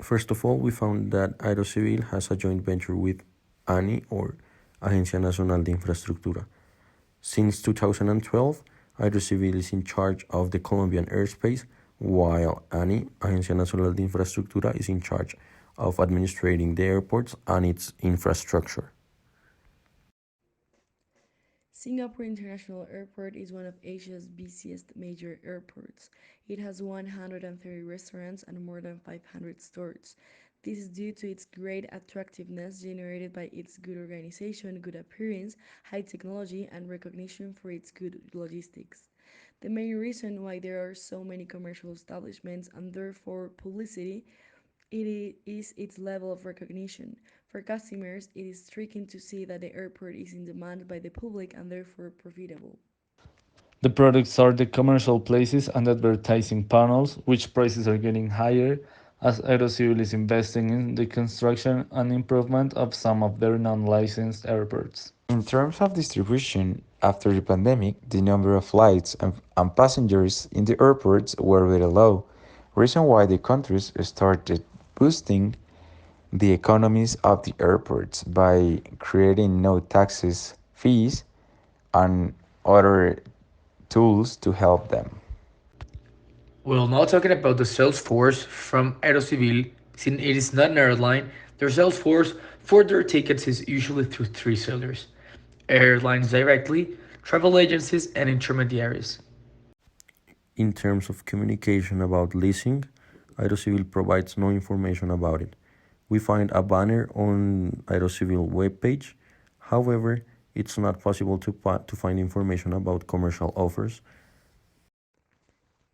First of all, we found that Aerocivil has a joint venture with ANI, or Agencia Nacional de Infraestructura. Since 2012, Aerocivil is in charge of the Colombian airspace, while ANI, Agencia Nacional de Infraestructura, is in charge of administrating the airports and its infrastructure. Singapore International Airport is one of Asia's busiest major airports. It has 130 restaurants and more than 500 stores. This is due to its great attractiveness generated by its good organization, good appearance, high technology, and recognition for its good logistics. The main reason why there are so many commercial establishments and therefore publicity it is its level of recognition. For customers, it is striking to see that the airport is in demand by the public and therefore profitable. The products are the commercial places and advertising panels, which prices are getting higher as Aerocivil is investing in the construction and improvement of some of their non-licensed airports. In terms of distribution, after the pandemic, the number of flights and passengers in the airports were very low, reason why the countries started boosting the economies of the airports by creating no taxes, fees, and other tools to help them. Well, now talking about the sales force from Aerocivil, since it is not an airline, their sales force for their tickets is usually through three sellers: airlines directly, travel agencies, and intermediaries. In terms of communication about leasing, Aerocivil provides no information about it. We find a banner on Aerocivil webpage. However, it's not possible to find information about commercial offers.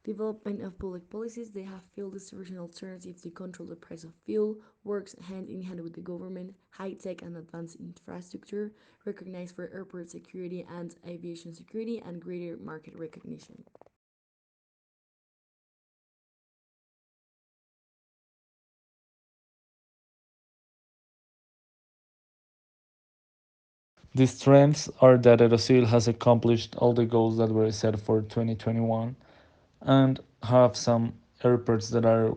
Development of public policies, they have fuel distribution alternatives to control the price of fuel, works hand in hand with the government, high-tech and advanced infrastructure, recognized for airport security and aviation security, and greater market recognition. The strengths are that Erosivil has accomplished all the goals that were set for 2021 and have some airports that are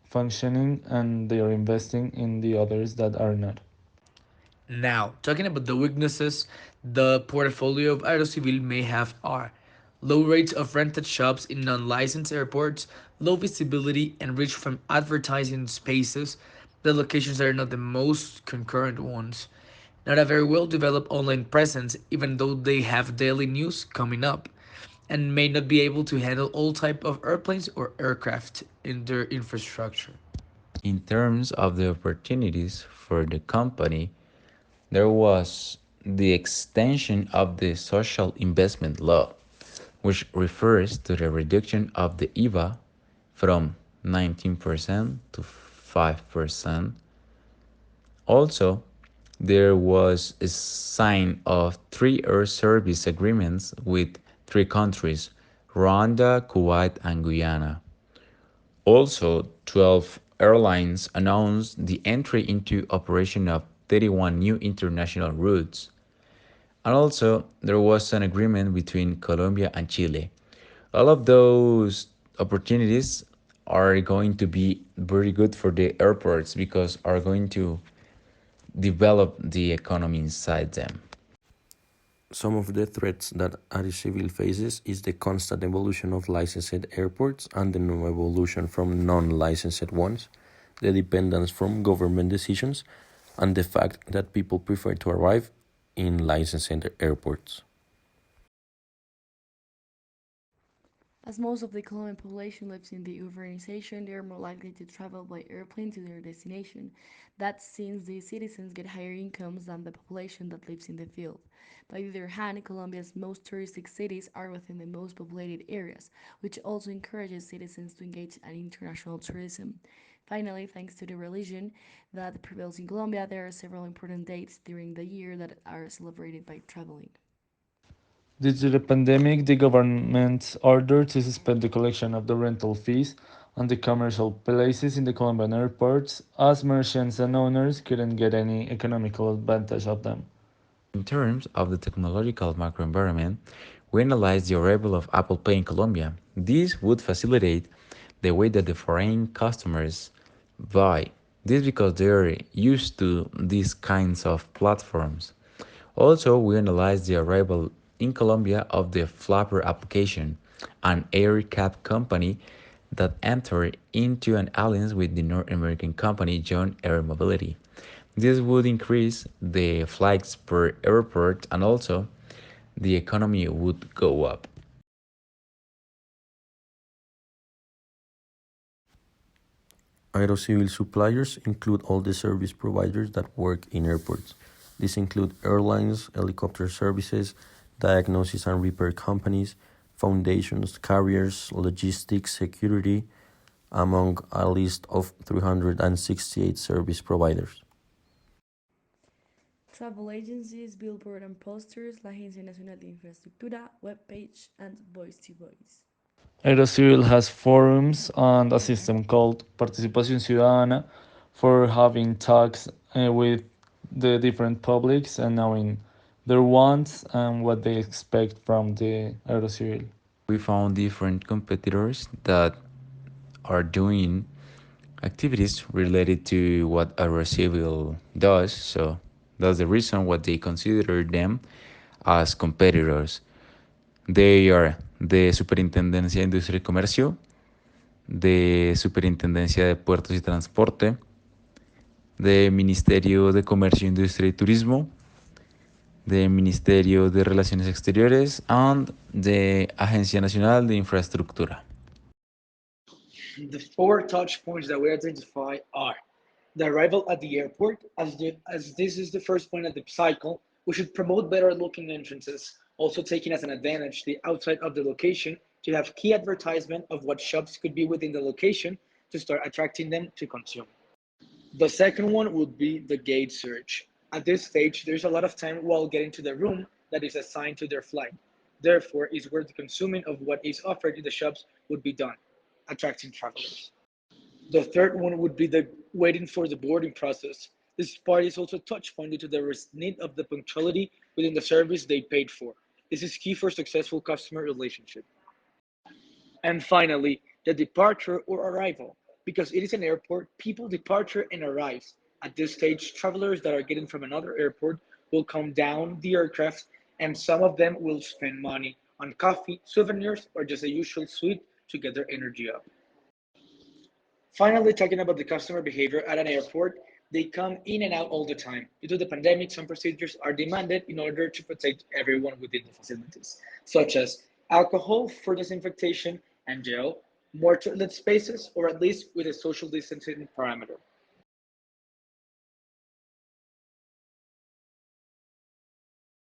functioning and they are investing in the others that are not. Now, talking about the weaknesses the portfolio of Aerocivil may have are low rates of rented shops in non licensed airports, low visibility, and reach from advertising spaces. The locations are not the most concurrent ones. Not a very well developed online presence, even though they have daily news coming up, and may not be able to handle all type of airplanes or aircraft in their infrastructure. In terms of the opportunities for the company, there was the extension of the social investment law, which refers to the reduction of the IVA from 19% to 5%. Also, there was a sign of three air service agreements with three countries: Rwanda, Kuwait, and Guyana. Also, 12 airlines announced the entry into operation of 31 new international routes. And also, there was an agreement between Colombia and Chile. All of those opportunities are going to be very good for the airports because are going to develop the economy inside them. Some of the threats that Aricivil faces is the constant evolution of licensed airports and the new evolution from non-licensed ones, the dependence from government decisions, and the fact that people prefer to arrive in licensed airports. As most of the Colombian population lives in the urbanization, they are more likely to travel by airplane to their destination. That's since the citizens get higher incomes than the population that lives in the field. By the other hand, Colombia's most touristic cities are within the most populated areas, which also encourages citizens to engage in international tourism. Finally, thanks to the religion that prevails in Colombia, there are several important dates during the year that are celebrated by traveling. Due to the pandemic, the government ordered to suspend the collection of the rental fees on the commercial places in the Colombian airports, as merchants and owners couldn't get any economical advantage of them. In terms of the technological macroenvironment, we analyzed the arrival of Apple Pay in Colombia. This would facilitate the way that the foreign customers Why? This because they're used to these kinds of platforms. Also, we analyzed the arrival in Colombia of the Flapper application, an air cab company that entered into an alliance with the North American company John Air Mobility. This would increase the flights per airport and also the economy would go up. Aerocivil suppliers include all the service providers that work in airports. These include airlines, helicopter services, diagnosis and repair companies, foundations, carriers, logistics, security, among a list of 368 service providers. Travel agencies, billboard and posters, la Agencia Nacional de Infraestructura, webpage, and voice to voice. Aerocivil has forums and a system called Participación Ciudadana for having talks with the different publics and knowing their wants and what they expect from the Aerocivil. We found different competitors that are doing activities related to what Aerocivil does, so that's the reason why they consider them as competitors. They are de Superintendencia de Industria y Comercio, de Superintendencia de Puertos y Transporte, de Ministerio de Comercio, Industria y Turismo, de Ministerio de Relaciones Exteriores and de Agencia Nacional de Infraestructura. The four touch points that we identify are the arrival at the airport, as this is the first point of the cycle, we should promote better looking entrances, also taking as an advantage the outside of the location to have key advertisement of what shops could be within the location to start attracting them to consume. The second one would be the gate search. At this stage, there's a lot of time while getting to the room that is assigned to their flight. Therefore, is where the consuming of what is offered in the shops would be done, attracting travelers. The third one would be the waiting for the boarding process. This part is also a touch point due to the need of the punctuality within the service they paid for. This is key for successful customer relationship. And finally, the departure or arrival. Because it is an airport, people departure and arrives. At this stage, travelers that are getting from another airport will come down the aircraft and some of them will spend money on coffee, souvenirs, or just a usual sweet to get their energy up. Finally, talking about the customer behavior at an airport, they come in and out all the time. Due to the pandemic, some procedures are demanded in order to protect everyone within the facilities, such as alcohol for disinfection and gel, more toilet spaces, or at least with a social distancing parameter.